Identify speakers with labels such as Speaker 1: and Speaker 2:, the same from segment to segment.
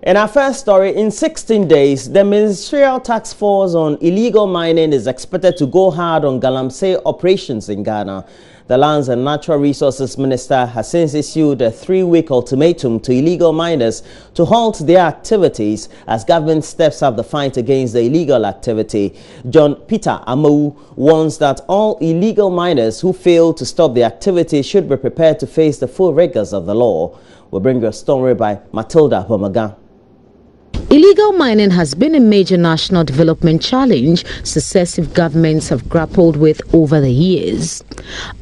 Speaker 1: In our first story, in 16 days, the Ministerial Task Force on Illegal Mining is expected to go hard on galamsey operations in Ghana. The Lands and Natural Resources Minister has since issued a 3-week ultimatum to illegal miners to halt their activities as government steps up the fight against the illegal activity. John Peter Amowu warns that all illegal miners who fail to stop the activity should be prepared to face the full rigors of the law. We'll bring you a story by Matilda Pomaga.
Speaker 2: Illegal mining has been a major national development challenge successive governments have grappled with over the years.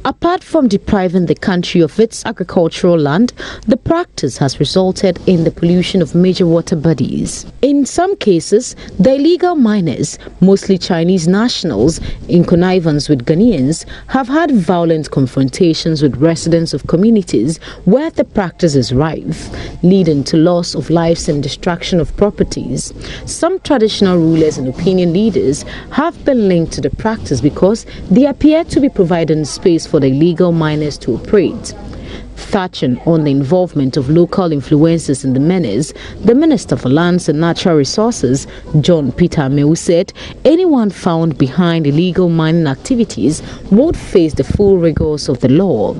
Speaker 2: Apart from depriving the country of its agricultural land, the practice has resulted in the pollution of major water bodies. In some cases, the illegal miners, mostly Chinese nationals, in connivance with Ghanaians, have had violent confrontations with residents of communities where the practice is rife, leading to loss of lives and destruction of properties. Some traditional rulers and opinion leaders have been linked to the practice because they appear to be providing space for the illegal miners to operate. Touching on the involvement of local influencers in the menace, the Minister for Lands and Natural Resources, John Peter Amowu, said anyone found behind illegal mining activities would face the full rigors of the law.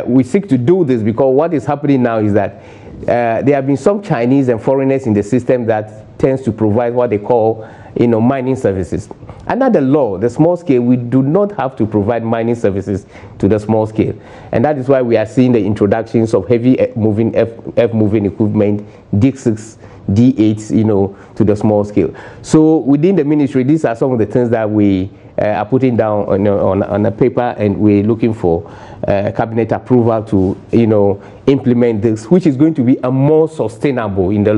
Speaker 3: We seek to do this because what is happening now is that there have been some Chinese and foreigners in the system that tends to provide what they call, mining services. Under the law, the small scale, we do not have to provide mining services to the small scale. And that is why we are seeing the introductions of heavy moving moving equipment, D6, D8s, to the small scale. So within the ministry, these are some of the things that we are putting down on a paper, and we're looking for cabinet approval to implement this, which is going to be a more sustainable in the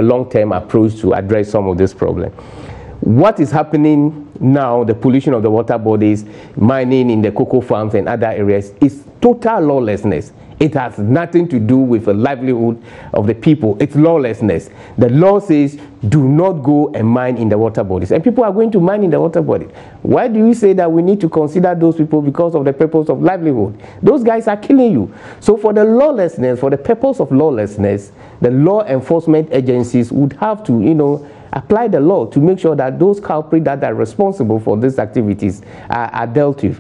Speaker 3: long-term approach to address some of this problem. What is happening now, the pollution of the water bodies, mining in the cocoa farms and other areas, is total lawlessness. It has nothing to do with the livelihood of the people. It's lawlessness. The law says do not go and mine in the water bodies. And people are going to mine in the water bodies. Why do you say that we need to consider those people because of the purpose of livelihood? Those guys are killing you. So for the lawlessness, for the purpose of lawlessness, the law enforcement agencies would have to, apply the law to make sure that those culprits that are responsible for these activities are dealt with.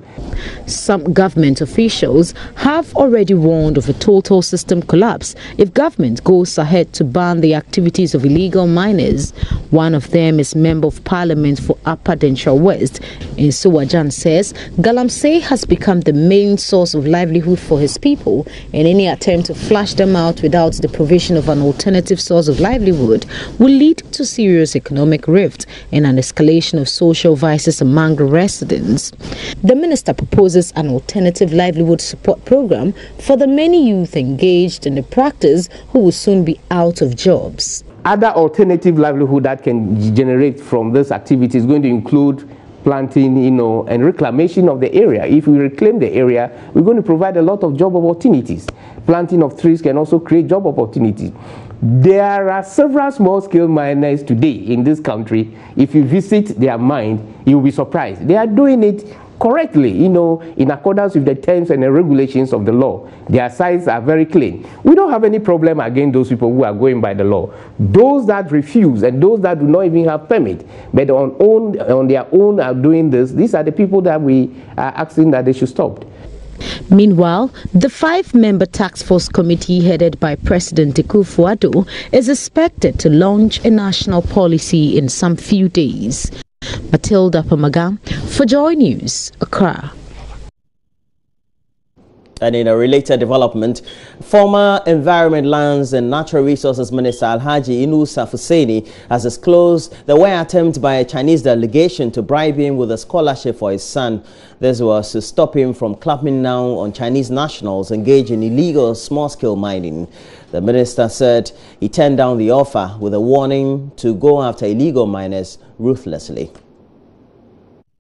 Speaker 2: Some government officials have already warned of a total system collapse if government goes ahead to ban the activities of illegal miners. One of them is Member of Parliament for Upper Denshire West. Nsuwajan says galamsey has become the main source of livelihood for his people, and any attempt to flush them out without the provision of an alternative source of livelihood will lead to serious economic rift and an escalation of social vices among the residents. The minister proposes an alternative livelihood support program for the many youth engaged in the practice who will soon be out of jobs.
Speaker 3: Other alternative livelihood that can generate from this activity is going to include planting, and reclamation of the area. If we reclaim the area, we're going to provide a lot of job opportunities. Planting of trees can also create job opportunities. There are several small-scale miners today in this country. If you visit their mine, you'll be surprised. They are doing it correctly, in accordance with the terms and the regulations of the law. Their sites are very clean. We don't have any problem against those people who are going by the law. Those that refuse and those that do not even have permit, but on their own are doing this, these are the people that we are asking that they should stop.
Speaker 2: Meanwhile, the 5-member task force committee headed by President Akufo-Addo is expected to launch a national policy in some few days. Matilda Pomaga for Joy News, Accra.
Speaker 1: And in a related development, former Environment, Lands and Natural Resources Minister Alhaji Inusa Fuseni has disclosed there were attempts by a Chinese delegation to bribe him with a scholarship for his son. This was to stop him from clamping down on Chinese nationals engaged in illegal small-scale mining. The minister said he turned down the offer with a warning to go after illegal miners ruthlessly.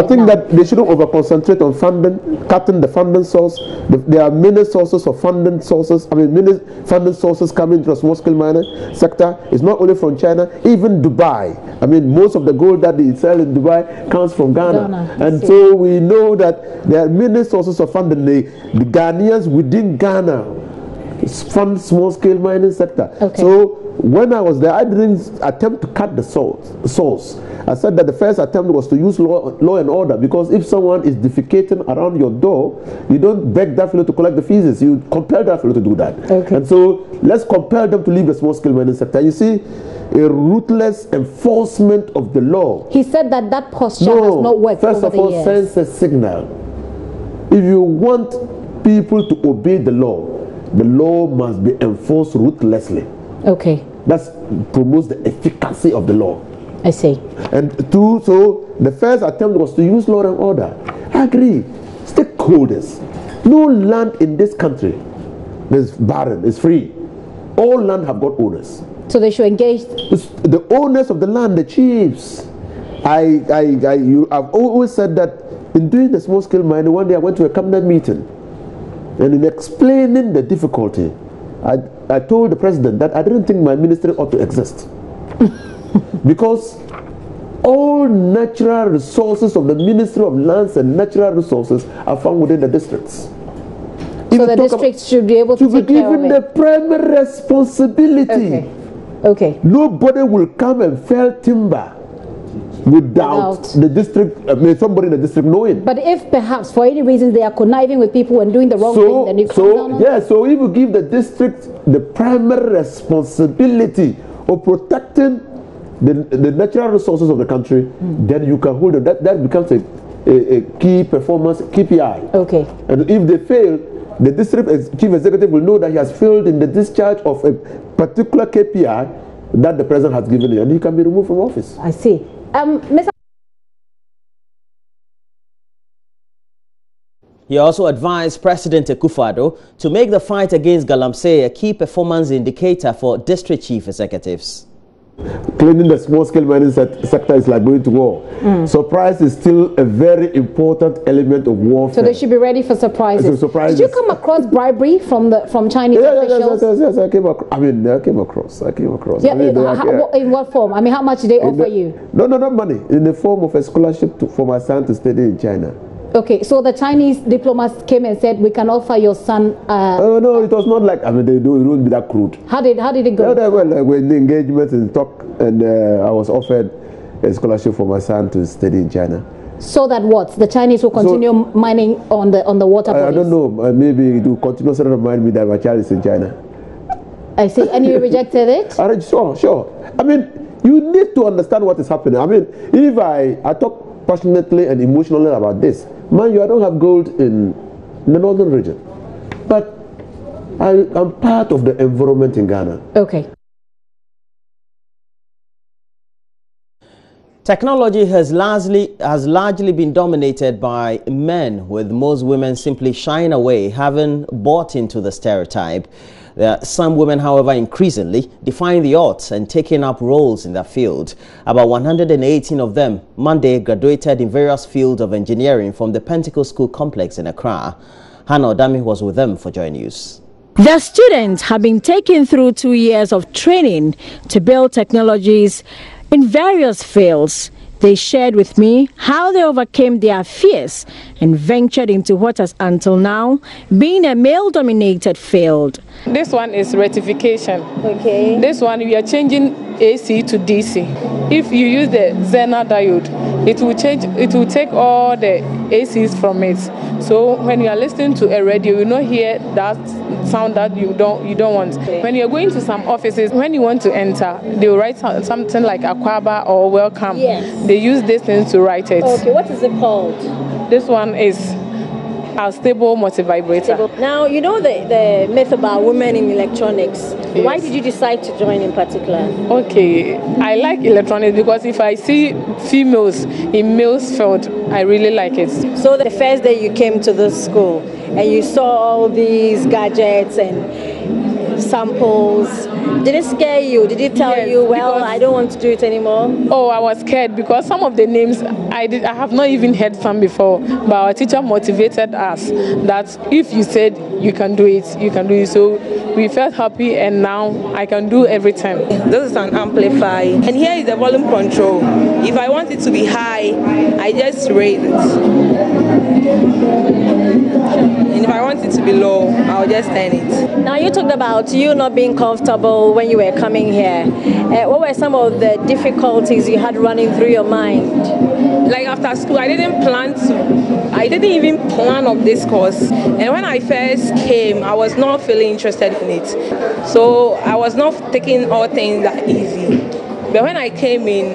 Speaker 4: I think that they shouldn't over-concentrate on funding, cutting the funding source. There are many sources of funding sources. Many funding sources coming to the small-scale mining sector. It's not only from China, even Dubai. Most of the gold that they sell in Dubai comes from Ghana. And so we know that there are many sources of funding. The Ghanaians within Ghana fund small-scale mining sector.
Speaker 2: Okay.
Speaker 4: So when I was there, I didn't attempt to cut the source. I said that the first attempt was to use law and order, because if someone is defecating around your door, you don't beg that fellow to collect the feces. You compel that fellow to do that.
Speaker 5: Okay.
Speaker 4: And so let's compel them to leave the small-scale mining sector. You see, a ruthless enforcement of the law.
Speaker 5: He said that that posture has not worked
Speaker 4: first
Speaker 5: over
Speaker 4: of all,
Speaker 5: the years.
Speaker 4: sends a signal. If you want people to obey the law must be enforced ruthlessly.
Speaker 5: Okay.
Speaker 4: That promotes the efficacy of the law.
Speaker 5: I see.
Speaker 4: And two, so the first attempt was to use law and order. I agree. Stakeholders. No land in this country is barren, is free. All land have got owners.
Speaker 5: So they should engage.
Speaker 4: The owners of the land, the chiefs. I've always said that in doing the small scale mining, one day I went to a cabinet meeting, and in explaining the difficulty, I told the president that I didn't think my ministry ought to exist. Because all natural resources of the Ministry of Lands and Natural Resources are found within the districts.
Speaker 5: So the districts should be able to
Speaker 4: be given the primary responsibility.
Speaker 5: Okay.
Speaker 4: Nobody will come and fell timber without the district, somebody in the district knowing.
Speaker 5: But if perhaps for any reason they are conniving with people and doing the wrong thing, then you
Speaker 4: so if you give the district the primary responsibility of protecting the natural resources of the country, then you can hold it. That becomes a key performance KPI.
Speaker 5: Okay.
Speaker 4: And if they fail, the district chief executive will know that he has failed in the discharge of a particular KPI that the president has given him, and he can be removed from office.
Speaker 5: I see. Mr.
Speaker 1: He also advised President Akufo-Addo to make the fight against galamsey a key performance indicator for district chief executives.
Speaker 4: Cleaning the small-scale mining sector is like going to war. Surprise is still a very important element of warfare.
Speaker 5: So they should be ready for surprises. Did you come across bribery from Chinese officials?
Speaker 4: Yes, I came across. I came across.
Speaker 5: Yeah, in what form? I mean, how much did they offer you?
Speaker 4: No, not money. In the form of a scholarship for my son to study in China.
Speaker 5: Okay, so the Chinese diplomats came and said, we can offer your son...
Speaker 4: no, it was not like, it wouldn't be that crude.
Speaker 5: How did it go?
Speaker 4: When the engagement and talk, and I was offered a scholarship for my son to study in China.
Speaker 5: So that what? The Chinese will continue mining on the water bodies?
Speaker 4: I don't know. Maybe it will continue to remind me that my child is in China.
Speaker 5: I see. And you rejected it?
Speaker 4: Sure. I mean, you need to understand what is happening. I mean, if I talk passionately and emotionally about this, mind you, I don't have gold in the northern region, but I'm part of the environment in Ghana.
Speaker 5: Okay.
Speaker 1: Technology has largely been dominated by men, with most women simply shying away, having bought into the stereotype. There are some women, however, increasingly defying the odds and taking up roles in their field. About 118 of them Monday graduated in various fields of engineering from the Pentecost School complex in Accra. Hannah Odami was with them for Joy News.
Speaker 6: The students have been taken through 2 years of training to build technologies in various fields. They shared with me how they overcame their fears and ventured into what has until now been a male-dominated field.
Speaker 7: This one is rectification.
Speaker 5: Okay.
Speaker 7: This one, we are changing AC to DC. If you use the Zener diode, it will take all the ACs from it. So when you are listening to a radio, you will not hear that sound that you don't want. Okay. When you are going to some offices, when you want to enter, they will write something like Akwaba or welcome.
Speaker 5: Yes.
Speaker 7: They use this thing to write it.
Speaker 5: Okay, what is it called?
Speaker 7: This one is a stable multivibrator.
Speaker 8: Now, you know the myth about women in electronics.
Speaker 7: Yes.
Speaker 8: Why did you decide to join in particular?
Speaker 7: Okay, I like electronics because if I see females in males field, I really like it.
Speaker 8: So the first day you came to this school and you saw all these gadgets and samples, did it scare you? Did it tell you, well, I don't want to do it anymore?
Speaker 7: Oh, I was scared because some of the names I have not even heard some before. But our teacher motivated us that if you said you can do it, you can do it. So we felt happy, and now I can do everything.
Speaker 9: This is an amplifier, and here is the volume control. If I want it to be high, I just raise it. and if I want it to be low, I'll just turn it.
Speaker 8: Now, you talked about you not being comfortable when you were coming here. What were some of the difficulties you had running through your mind?
Speaker 9: Like after school, I didn't even plan of this course. And when I first came, I was not feeling interested in it. So I was not taking all things that easy. But when I came in,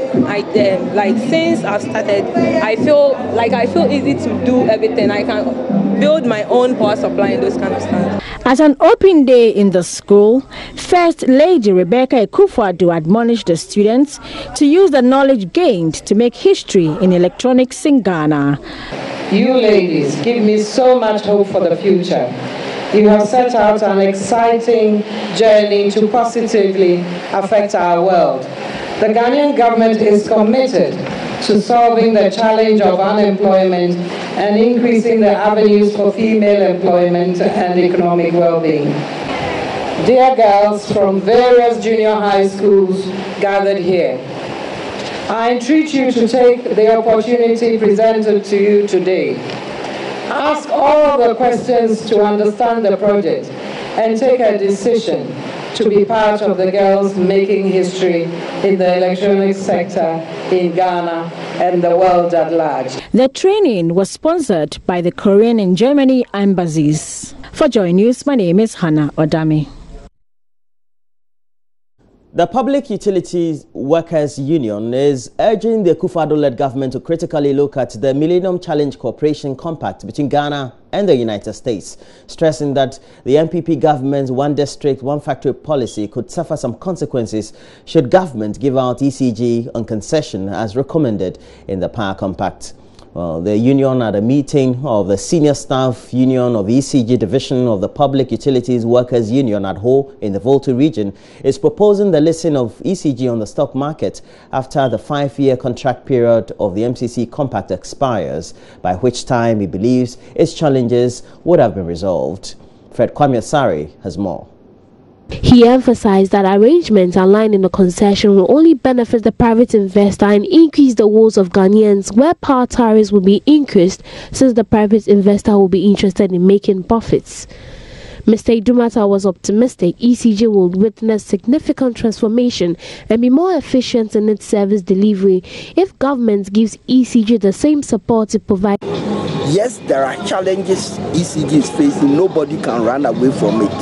Speaker 9: since I've started, I feel easy to do everything. I can build my own power supply and those kind of stuff.
Speaker 6: At an open day in the school, First Lady Rebecca Ekufuado admonished the students to use the knowledge gained to make history in electronics in Ghana.
Speaker 10: You ladies give me so much hope for the future. You have set out an exciting journey to positively affect our world. The Ghanaian government is committed to solving the challenge of unemployment and increasing the avenues for female employment and economic well-being. Dear girls from various junior high schools gathered here, I entreat you to take the opportunity presented to you today. Ask all the questions to understand the project and take a decision to be part of the girls making history in the electronics sector in Ghana and the world at large.
Speaker 6: The training was sponsored by the Korean and Germany embassies. For Joy News, my name is Hannah Odami.
Speaker 1: The Public Utilities Workers Union is urging the Ekufuado-led government to critically look at the Millennium Challenge Cooperation Compact between Ghana and the United States, stressing that the MPP government's one district, one factory policy could suffer some consequences should government give out ECG on concession as recommended in the Power Compact. Well, the union at a meeting of the Senior Staff Union of ECG Division of the Public Utilities Workers Union at Ho in the Volta region is proposing the listing of ECG on the stock market after the 5-year contract period of the MCC Compact expires, by which time he believes its challenges would have been resolved. Fred Kwame Asare has more.
Speaker 11: He emphasized that arrangements aligned in the concession will only benefit the private investor and increase the woes of Ghanaians, where power tariffs will be increased since the private investor will be interested in making profits. Mr. Idumata was optimistic ECG will witness significant transformation and be more efficient in its service delivery if government gives ECG the same support to provide.
Speaker 12: Yes, there are challenges ECG is facing. Nobody can run away from it.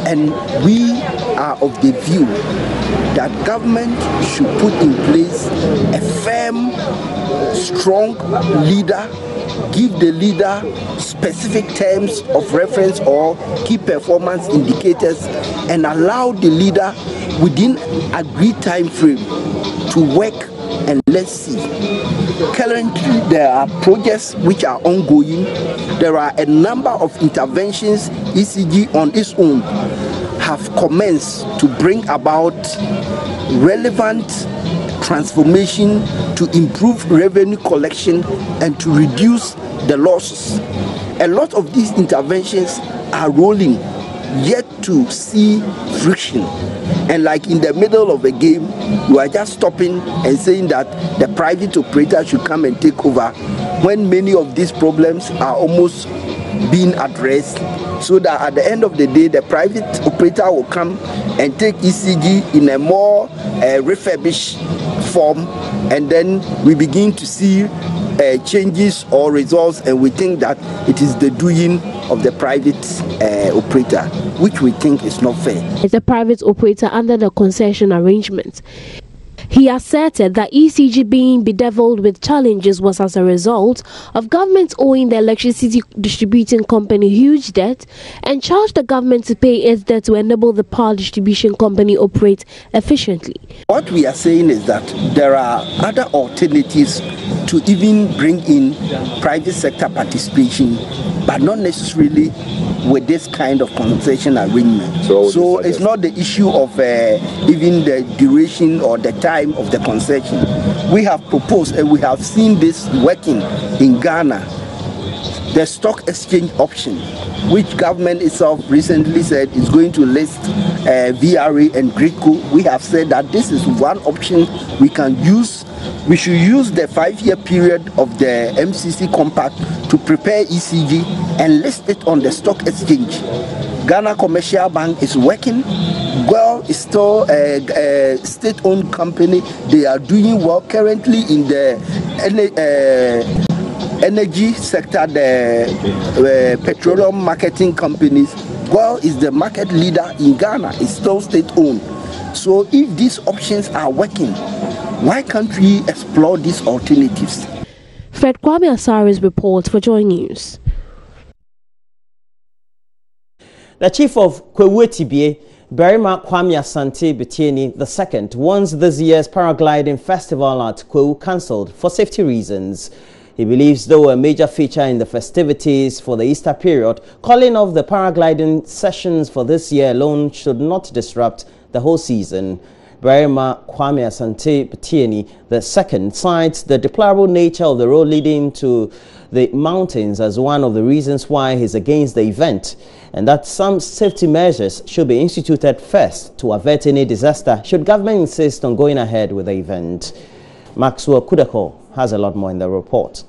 Speaker 12: And we are of the view that government should put in place a firm, strong leader, give the leader specific terms of reference or key performance indicators, and allow the leader within agreed time frame to work, and let's see. Currently, there are projects which are ongoing. There are a number of interventions ECG on its own have commenced to bring about relevant transformation to improve revenue collection and to reduce the losses. A lot of these interventions are rolling, yet to see friction. And like in the middle of a game, you are just stopping and saying that the private operator should come and take over, when many of these problems are almost being addressed, so that at the end of the day, the private operator will come and take ECG in a more refurbished form, and then we begin to see changes or results, and we think that it is the doing of the private operator, which we think is not fair.
Speaker 11: As a private operator under the concession arrangement, he asserted that ECG being bedeviled with challenges was as a result of government owing the electricity distributing company huge debt, and charged the government to pay its debt to enable the power distribution company operate efficiently.
Speaker 12: What we are saying is that there are other alternatives to even bring in private sector participation, but not necessarily with this kind of concession arrangement. So it's not the issue of even the duration or the time of the concession. We have proposed, and we have seen this working in Ghana, the stock exchange option, which government itself recently said is going to list VRA and GRICO. We have said that this is one option we can use We should use the 5-year period of the MCC compact to prepare ECG and list it on the stock exchange. Ghana Commercial Bank is working. Gov't is still a state-owned company. They are doing well currently in the energy sector, the petroleum marketing companies. Gov't is the market leader in Ghana. It's still state-owned. So if these options are working, why can't we explore these alternatives?
Speaker 11: Fred Kwame Asari's report for Joy News.
Speaker 1: The chief of Kwewetibie, Berima Kwame Asante Betieni II, wants this year's paragliding festival at Kwewu cancelled for safety reasons. He believes though a major feature in the festivities for the Easter period, calling off the paragliding sessions for this year alone should not disrupt the whole season. Berima Kwame Asante Betieni II cites the deplorable nature of the road leading to the mountains as one of the reasons why he's against the event, and that some safety measures should be instituted first to avert any disaster should government insist on going ahead with the event. Maxwell Kudako has a lot more in the report.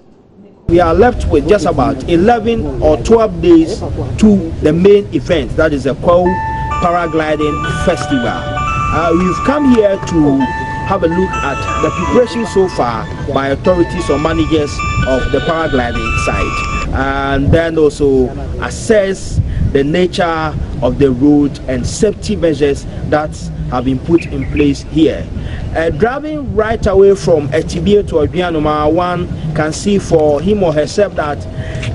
Speaker 13: We are left with just about 11 or 12 days to the main event, that is the Kwewu Paragliding Festival. We've come here to have a look at the preparation so far by authorities or managers of the paragliding site, and then also assess the nature of the road and safety measures that have been put in place here. Driving right away from Etibie to Obianoma, one can see for him or herself that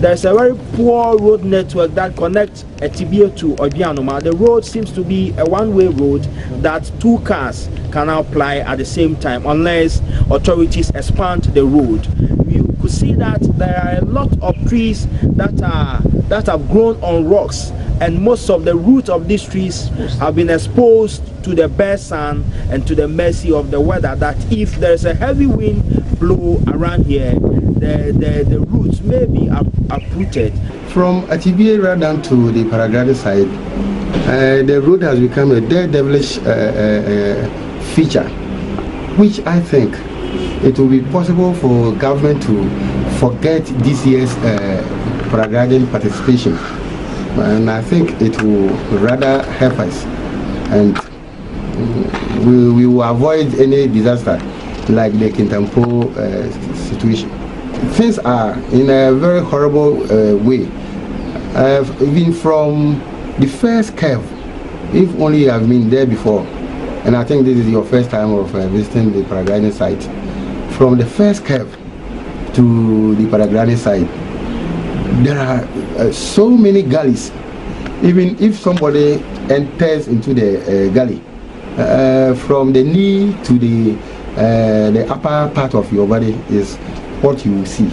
Speaker 13: there's a very poor road network that connects Etibie to Obianoma. The road seems to be a one-way road that two cars can now ply at the same time unless authorities expand the road. You could see that there are a lot of trees that have grown on rocks, and most of the roots of these trees have been exposed to the bare sun and to the mercy of the weather, that if there's a heavy wind blow around here, the roots may be uprooted.
Speaker 14: From Etibie right down to the paragliding side, the road has become a devilish feature, which I think it will be possible for government to forget this year's paragliding participation, and I think it will rather help us, and we will avoid any disaster like the Kintampo situation. Things are in a very horrible way. Even from the first curve, if only you have been there before, and I think this is your first time of visiting the paragliding site, from the first curve to the paragliding site, there are so many gullies. Even if somebody enters into the gully, from the knee to the upper part of your body is what you will see,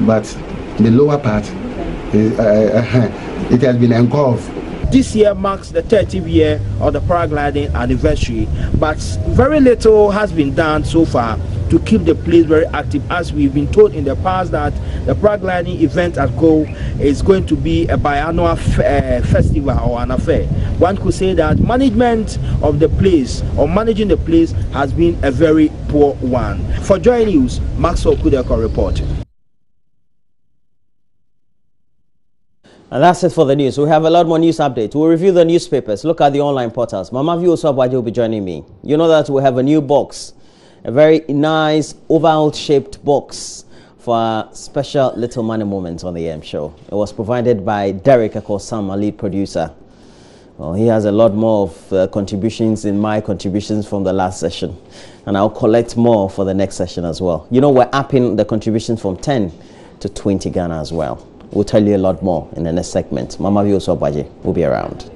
Speaker 14: but the lower part is, it has been engulfed.
Speaker 13: This year marks the 30th year of the paragliding anniversary, but very little has been done so far to keep the place very active, as we've been told in the past that the paragliding event at Gov't is going to be a biannual festival or an affair. One could say that management of the place or managing the place has been a very poor one. For Joy News, Maxwell Kudeko report.
Speaker 1: And that's it for the news. We have a lot more news updates. We'll review the newspapers, look at the online portals. Mama View Oswabaji will be joining me. You know that we have a new box, a very nice oval-shaped box for a special Little Money Moments on the AM show. It was provided by Derek Akosam, our lead producer. Well, he has a lot more of contributions in my contributions from the last session. And I'll collect more for the next session as well. You know, we're upping the contributions from 10 to 20 Ghana as well. We'll tell you a lot more in the next segment. Mama Vio Sobaji will be around.